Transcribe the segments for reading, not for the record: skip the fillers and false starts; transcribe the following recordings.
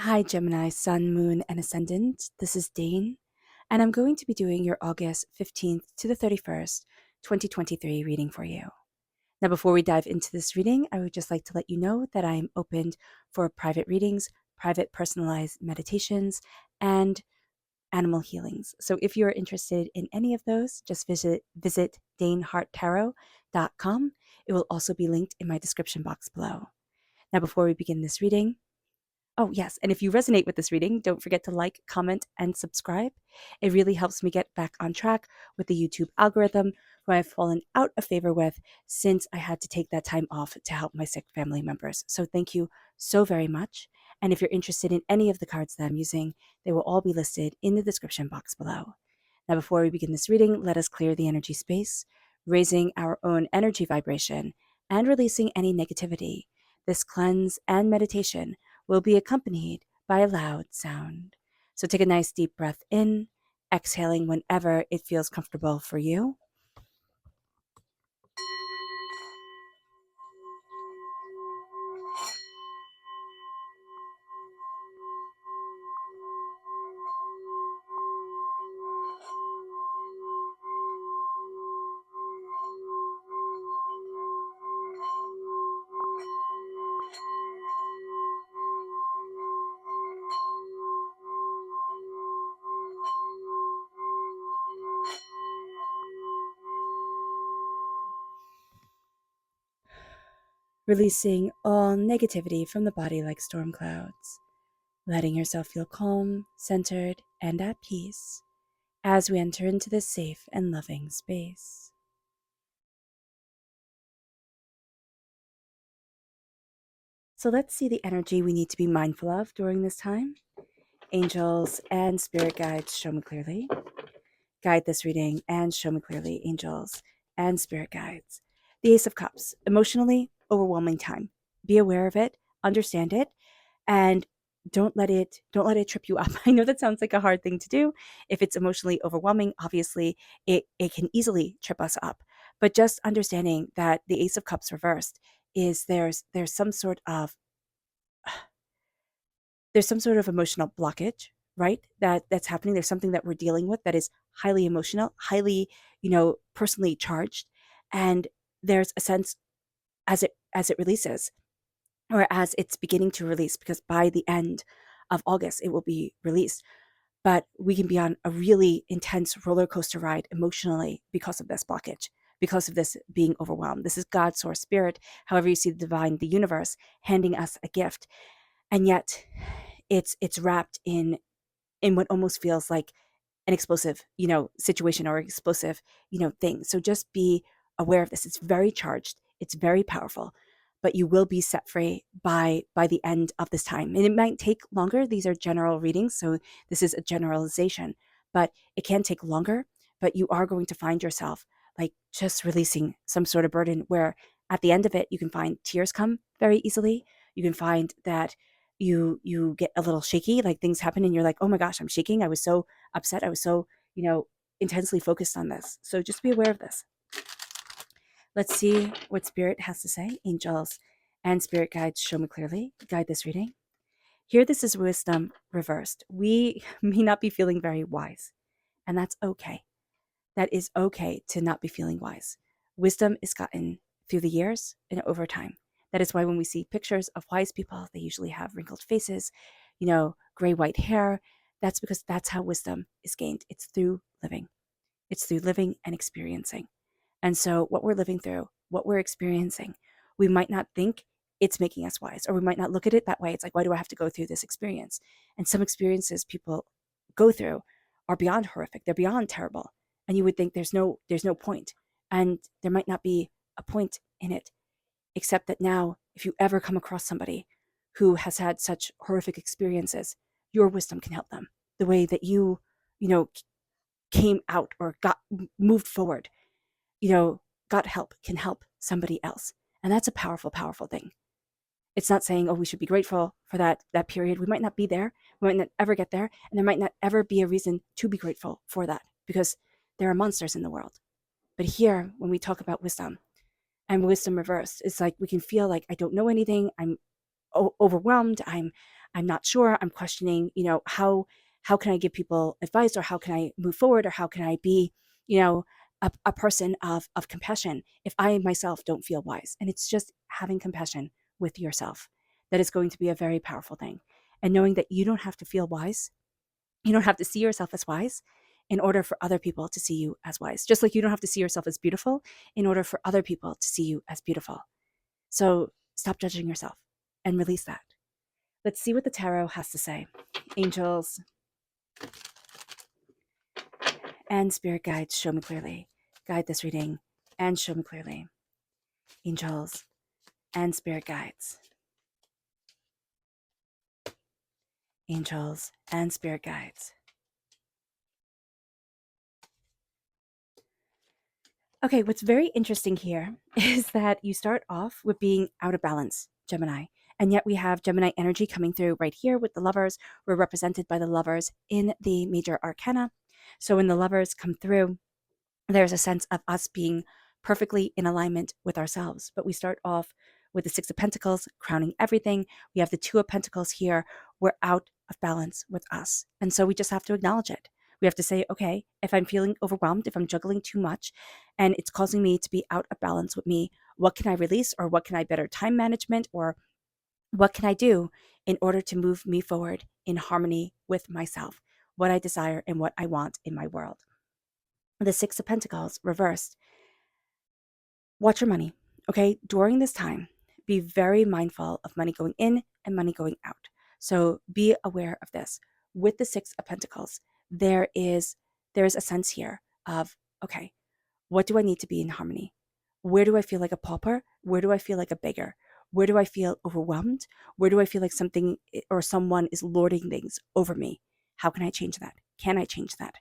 Hi, Gemini, Sun, Moon, and Ascendant. This is Dane, and I'm going to be doing your August 15th to the 31st, 2023 reading for you. Now, before we dive into this reading, I would just like to let you know that I am open for private readings, private personalized meditations, and animal healings. So if you're interested in any of those, just visit daneharttarot.com. It will also be linked in my description box below. Now, before we begin this reading, oh, yes. And if you resonate with this reading, don't forget to like, comment, and subscribe. It really helps me get back on track with the YouTube algorithm, who I've fallen out of favor with since I had to take that time off to help my sick family members. So thank you so very much. And if you're interested in any of the cards that I'm using, they will all be listed in the description box below. Now, before we begin this reading, let us clear the energy space, raising our own energy vibration and releasing any negativity. This cleanse and meditation will be accompanied by a loud sound. So take a nice deep breath in, exhaling whenever it feels comfortable for you. Releasing all negativity from the body like storm clouds, letting yourself feel calm, centered, and at peace as we enter into this safe and loving space. So let's see the energy we need to be mindful of during this time. Angels and spirit guides, show me clearly. Guide this reading and show me clearly, angels and spirit guides. The Ace of Cups, emotionally overwhelming time. Be aware of it, understand it, and don't let it trip you up. I know that sounds like a hard thing to do. If it's emotionally overwhelming, obviously it can easily trip us up. But just understanding that the Ace of Cups reversed is there's some sort of emotional blockage, right? That's happening. There's something that we're dealing with that is highly emotional, highly, personally charged. And there's a sense as it releases, or as it's beginning to release, because by the end of August it will be released. But we can be on a really intense roller coaster ride emotionally because of this blockage, because of this being overwhelmed. This is God, source, spirit, however you see the divine, the universe, handing us a gift. And yet it's wrapped in what almost feels like an explosive, situation, or explosive, thing. So just be aware of this. It's very charged. It's very powerful, but you will be set free by the end of this time. And it might take longer. These are general readings, so this is a generalization, but it can take longer. But you are going to find yourself like just releasing some sort of burden, where at the end of it, you can find tears come very easily. You can find that you get a little shaky, like things happen and you're like, oh my gosh, I'm shaking. I was so upset. I was so, intensely focused on this. So just be aware of this. Let's see what spirit has to say. Angels and spirit guides, show me clearly. Guide this reading. Here, this is wisdom reversed. We may not be feeling very wise, and that's okay. That is okay to not be feeling wise. Wisdom is gotten through the years and over time. That is why when we see pictures of wise people, they usually have wrinkled faces, gray white hair. That's because that's how wisdom is gained. It's through living. It's through living and experiencing. And so what we're living through, what we're experiencing, we might not think it's making us wise, or we might not look at it that way. It's like, why do I have to go through this experience? And some experiences people go through are beyond horrific. They're beyond terrible. And you would think there's no point. And there might not be a point in it, except that now, if you ever come across somebody who has had such horrific experiences, your wisdom can help them. The way that you know, came out or got moved forward, got help, can help somebody else. And that's a powerful, powerful thing. It's not saying, oh, we should be grateful for that period. We might not be there. We might not ever get there. And there might not ever be a reason to be grateful for that, because there are monsters in the world. But here, when we talk about wisdom and wisdom reversed, it's like we can feel like, I don't know anything. I'm overwhelmed. I'm not sure, I'm questioning, how can I give people advice, or how can I move forward, or how can I be, you know, a person of compassion if I myself don't feel wise. And it's just having compassion with yourself that is going to be a very powerful thing. And knowing that you don't have to feel wise, you don't have to see yourself as wise in order for other people to see you as wise. Just like you don't have to see yourself as beautiful in order for other people to see you as beautiful. So stop judging yourself and release that. Let's see what the tarot has to say. Angels and spirit guides, show me clearly. Guide this reading and show me clearly. Angels and spirit guides. Angels and spirit guides. Okay, what's very interesting here is that you start off with being out of balance, Gemini. And yet we have Gemini energy coming through right here with the lovers. We're represented by the lovers in the major arcana. So when the lovers come through, there's a sense of us being perfectly in alignment with ourselves. But we start off with the Six of Pentacles crowning everything. We have the Two of Pentacles here. We're out of balance with us. And so we just have to acknowledge it. We have to say, okay, if I'm feeling overwhelmed, if I'm juggling too much and it's causing me to be out of balance with me, what can I release, or what can I better time management, or what can I do in order to move me forward in harmony with myself, what I desire and what I want in my world? The Six of Pentacles reversed. Watch your money, okay? During this time, be very mindful of money going in and money going out. So be aware of this. With the Six of Pentacles, there is a sense here of, okay, what do I need to be in harmony? Where do I feel like a pauper? Where do I feel like a beggar? Where do I feel overwhelmed? Where do I feel like something or someone is lording things over me? How can I change that? Can I change that?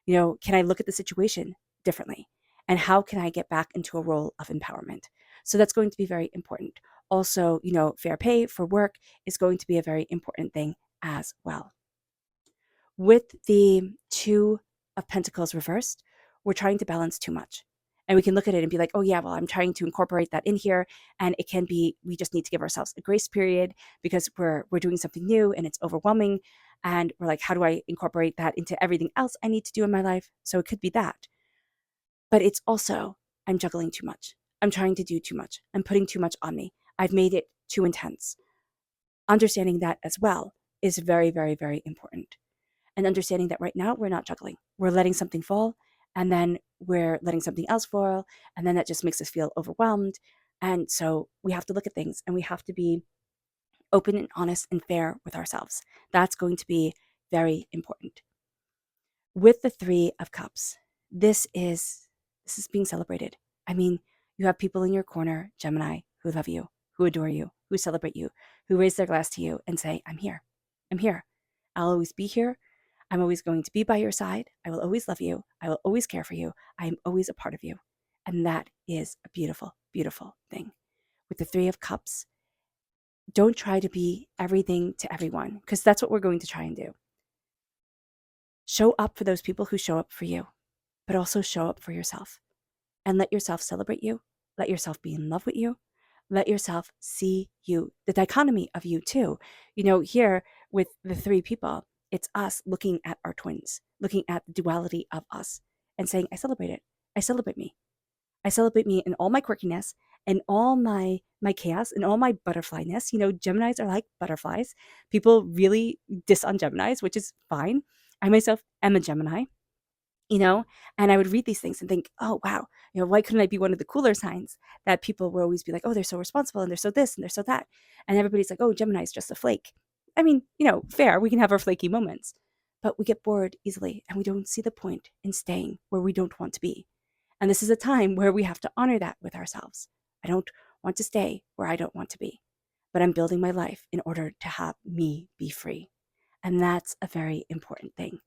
Can I look at the situation differently? And how can I get back into a role of empowerment? So that's going to be very important. Also, fair pay for work is going to be a very important thing as well. With the Two of Pentacles reversed, we're trying to balance too much. And we can look at it and be like, oh, yeah, well, I'm trying to incorporate that in here. And it can be, we just need to give ourselves a grace period because we're doing something new and it's overwhelming. And we're like, how do I incorporate that into everything else I need to do in my life? So it could be that. But it's also, I'm juggling too much. I'm trying to do too much. I'm putting too much on me. I've made it too intense. Understanding that as well is very, very, very important. And understanding that right now we're not juggling. We're letting something fall, and then we're letting something else fall, and then that just makes us feel overwhelmed. And so we have to look at things and we have to be open and honest and fair with ourselves. That's going to be very important. With the Three of Cups, this is being celebrated. I mean, you have people in your corner, Gemini, who love you, who adore you, who celebrate you, who raise their glass to you and say, I'm here. I'm here. I'll always be here. I'm always going to be by your side. I will always love you. I will always care for you. I am always a part of you. And that is a beautiful, beautiful thing. With the Three of Cups, don't try to be everything to everyone, because that's what we're going to try and do. Show up for those people who show up for you, but also show up for yourself and let yourself celebrate you. Let yourself be in love with you. Let yourself see you, the dichotomy of you too. Here with the three people, it's us looking at our twins, looking at the duality of us and saying, I celebrate it. I celebrate me. I celebrate me in all my quirkiness and all my chaos and all my butterflyness. Geminis are like butterflies. People really diss on Geminis, which is fine. I myself am a Gemini, and I would read these things and think, oh, wow, why couldn't I be one of the cooler signs that people will always be like, oh, they're so responsible and they're so this and they're so that. And everybody's like, oh, Gemini is just a flake. I mean, fair, we can have our flaky moments, but we get bored easily and we don't see the point in staying where we don't want to be. And this is a time where we have to honor that with ourselves. I don't want to stay where I don't want to be, but I'm building my life in order to have me be free. And that's a very important thing.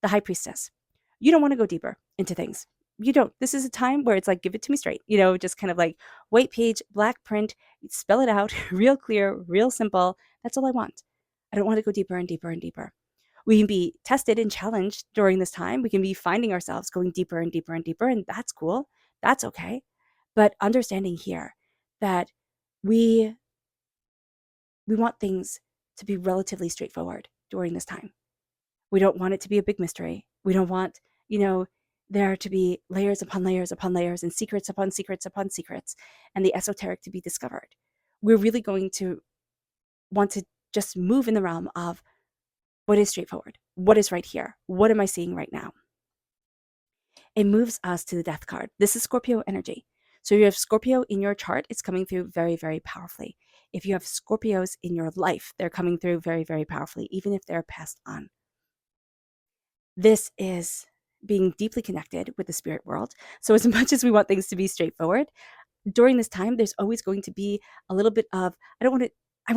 The High Priestess. You don't want to go deeper into things. You don't. This is a time where it's like, give it to me straight, just kind of like white page, black print, spell it out, real clear, real simple. That's all I want. I don't want to go deeper and deeper and deeper. We can be tested and challenged during this time. We can be finding ourselves going deeper and deeper and deeper, and that's cool. That's okay. But understanding here that we want things to be relatively straightforward during this time. We don't want it to be a big mystery. We don't want, there to be layers upon layers upon layers and secrets upon secrets upon secrets and the esoteric to be discovered. We're really going to want to just move in the realm of what is straightforward, what is right here, what am I seeing right now? It moves us to the death card. This is Scorpio energy. So if you have Scorpio in your chart, it's coming through very, very powerfully. If you have Scorpios in your life, they're coming through very, very powerfully, even if they're passed on. This is being deeply connected with the spirit world. So as much as we want things to be straightforward, during this time, there's always going to be a little bit of, I want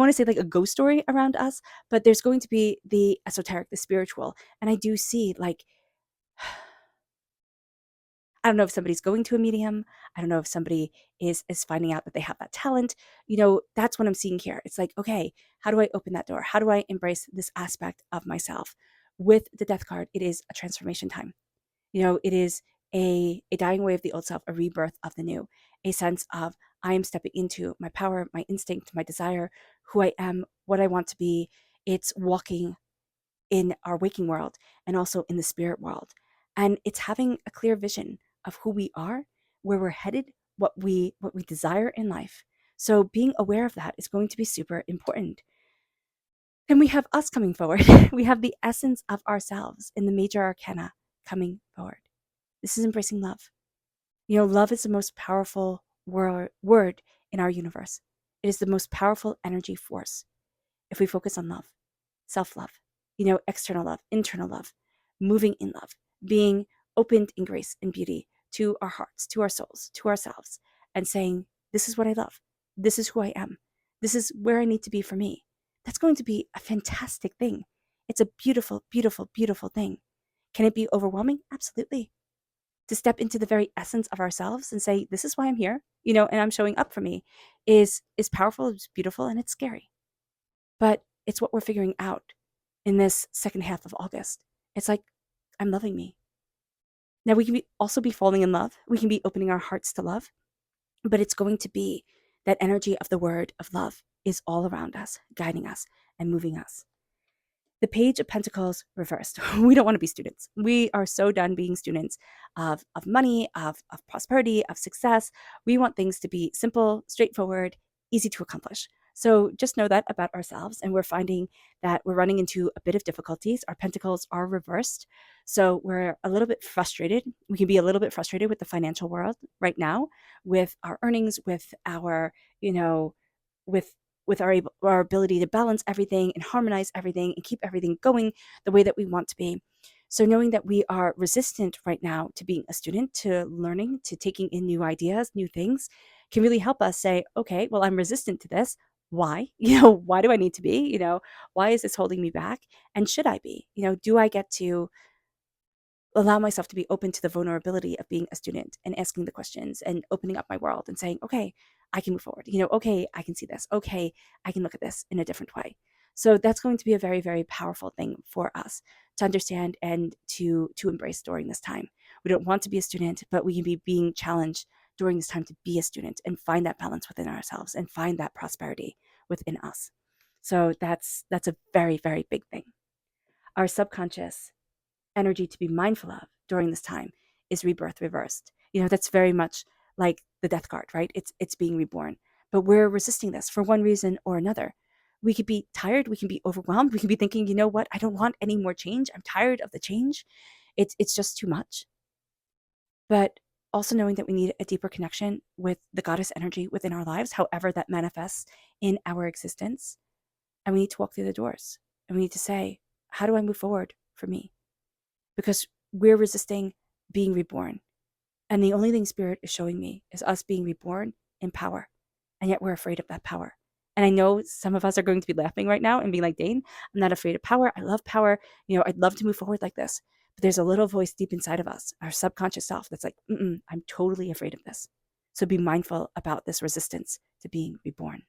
to say like a ghost story around us, but there's going to be the esoteric, the spiritual. And I do see like, I don't know if somebody's going to a medium. I don't know if somebody is finding out that they have that talent. That's what I'm seeing here. It's like, okay, how do I open that door? How do I embrace this aspect of myself? With the death card, it is a transformation time. It is a dying away of the old self, a rebirth of the new, a sense of I am stepping into my power, my instinct, my desire, who I am, what I want to be. It's walking in our waking world and also in the spirit world. And it's having a clear vision of who we are, where we're headed, what we desire in life. So being aware of that is going to be super important. Then we have us coming forward. We have the essence of ourselves in the major arcana coming forward. This is embracing love. Love is the most powerful word in our universe. It is the most powerful energy force. If we focus on love, self-love, external love, internal love, moving in love, being opened in grace and beauty to our hearts, to our souls, to ourselves, and saying, this is what I love. This is who I am. This is where I need to be for me. That's going to be a fantastic thing. It's a beautiful, beautiful, beautiful thing. Can it be overwhelming? Absolutely. To step into the very essence of ourselves and say, this is why I'm here, and I'm showing up for me is powerful, it's beautiful, and it's scary. But it's what we're figuring out in this second half of August. It's like, I'm loving me. Now we can also be falling in love. We can be opening our hearts to love, but it's going to be that energy of the word of love is all around us, guiding us and moving us. The Page of Pentacles reversed. We don't want to be students. We are so done being students of money, of prosperity, of success. We want things to be simple, straightforward, easy to accomplish. So just know that about ourselves. And we're finding that we're running into a bit of difficulties. Our pentacles are reversed. So we're a little bit frustrated. We can be a little bit frustrated with the financial world right now, with our earnings, with our, with our ability to balance everything and harmonize everything and keep everything going the way that we want to be. So knowing that we are resistant right now to being a student, to learning, to taking in new ideas, new things, can really help us say, okay, well, I'm resistant to this. Why? Why do I need to be? Why is this holding me back? And should I be? Do I get to allow myself to be open to the vulnerability of being a student and asking the questions and opening up my world and saying, okay, I can move forward. Okay, I can see this. Okay, I can look at this in a different way. So that's going to be a very, very powerful thing for us to understand and to embrace during this time. We don't want to be a student, but we can be being challenged during this time to be a student and find that balance within ourselves and find that prosperity within us. So that's a very, very big thing. Our subconscious energy to be mindful of during this time is rebirth reversed. That's very much like the death card, right? It's being reborn. But we're resisting this for one reason or another. We could be tired, we can be overwhelmed, we can be thinking, you know what, I don't want any more change. I'm tired of the change. It's just too much. But also knowing that we need a deeper connection with the goddess energy within our lives, however that manifests in our existence. And we need to walk through the doors. And we need to say, how do I move forward for me? Because we're resisting being reborn. And the only thing Spirit is showing me is us being reborn in power. And yet we're afraid of that power. And I know some of us are going to be laughing right now and being like, Dane, I'm not afraid of power. I love power. I'd love to move forward like this. But there's a little voice deep inside of us, our subconscious self, that's like, I'm totally afraid of this. So be mindful about this resistance to being reborn.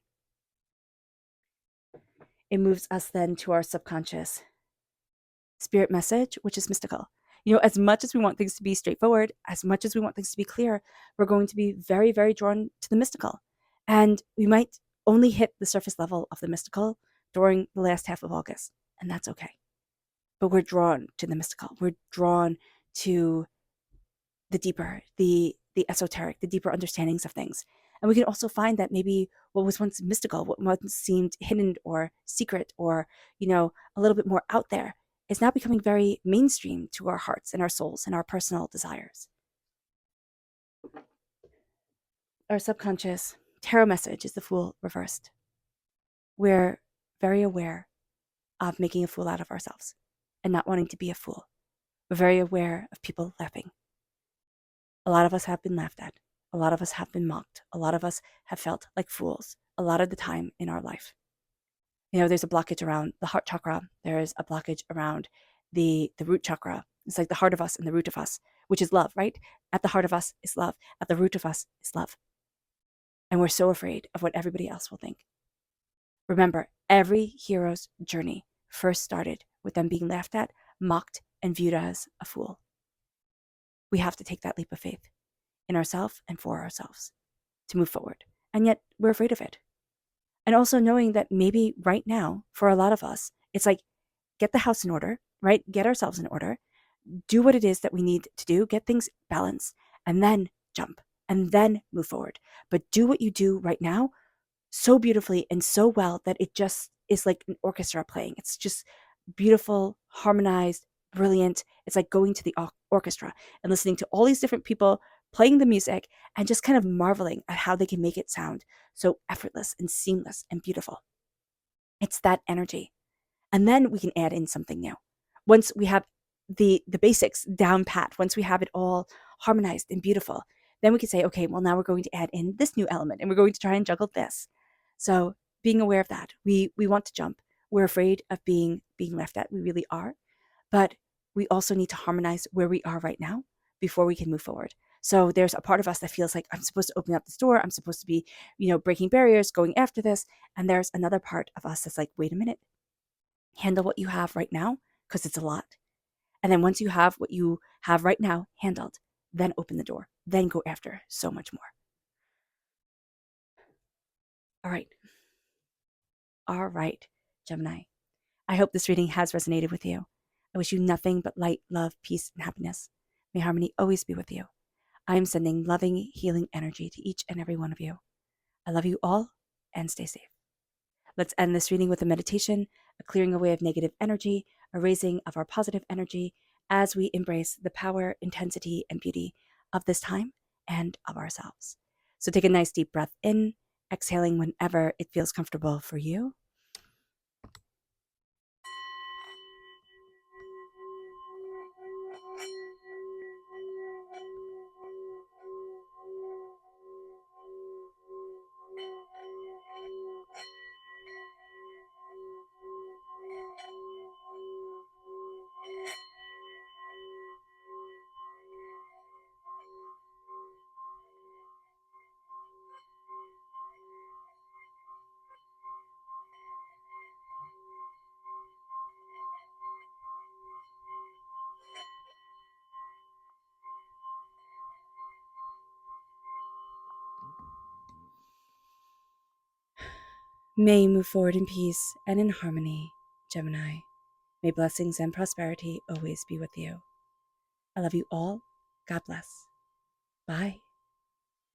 It moves us then to our subconscious spirit message, which is mystical. As much as we want things to be straightforward, as much as we want things to be clear, we're going to be very, very drawn to the mystical. And we might only hit the surface level of the mystical during the last half of August, and that's okay. But we're drawn to the mystical. We're drawn to the deeper, the esoteric, the deeper understandings of things. And we can also find that maybe what was once mystical, what once seemed hidden or secret or, a little bit more out there is now becoming very mainstream to our hearts and our souls and our personal desires. Our subconscious tarot message is the Fool reversed. We're very aware of making a fool out of ourselves and not wanting to be a fool. We're very aware of people laughing. A lot of us have been laughed at. A lot of us have been mocked. A lot of us have felt like fools a lot of the time in our life. There's a blockage around the heart chakra. There is a blockage around the root chakra. It's like the heart of us and the root of us, which is love, right? At the heart of us is love. At the root of us is love. And we're so afraid of what everybody else will think. Remember, every hero's journey first started with them being laughed at, mocked, and viewed as a fool. We have to take that leap of faith in ourselves and for ourselves to move forward. And yet we're afraid of it. And also knowing that maybe right now, for a lot of us, it's like, get the house in order, right? Get ourselves in order, do what it is that we need to do, get things balanced, and then jump, and then move forward. But do what you do right now so beautifully and so well that it just is like an orchestra playing. It's just beautiful, harmonized, brilliant. It's like going to the orchestra and listening to all these different people playing the music and just kind of marveling at how they can make it sound so effortless and seamless and beautiful. It's that energy. And then we can add in something new. Once we have the basics down pat, once we have it all harmonized and beautiful, then we can say, okay, well, now we're going to add in this new element and we're going to try and juggle this. So being aware of that, we want to jump. We're afraid of being laughed at. We really are. But we also need to harmonize where we are right now before we can move forward. So there's a part of us that feels like I'm supposed to open up this door. I'm supposed to be, breaking barriers, going after this. And there's another part of us that's like, wait a minute, handle what you have right now because it's a lot. And then once you have what you have right now handled, then open the door, then go after so much more. All right, Gemini. I hope this reading has resonated with you. I wish you nothing but light, love, peace, and happiness. May harmony always be with you. I am sending loving, healing energy to each and every one of you. I love you all and stay safe. Let's end this reading with a meditation, a clearing away of negative energy, a raising of our positive energy as we embrace the power, intensity, and beauty of this time and of ourselves. So take a nice deep breath in, exhaling whenever it feels comfortable for you. May you move forward in peace and in harmony, Gemini. May blessings and prosperity always be with you. I love you all. God bless. Bye.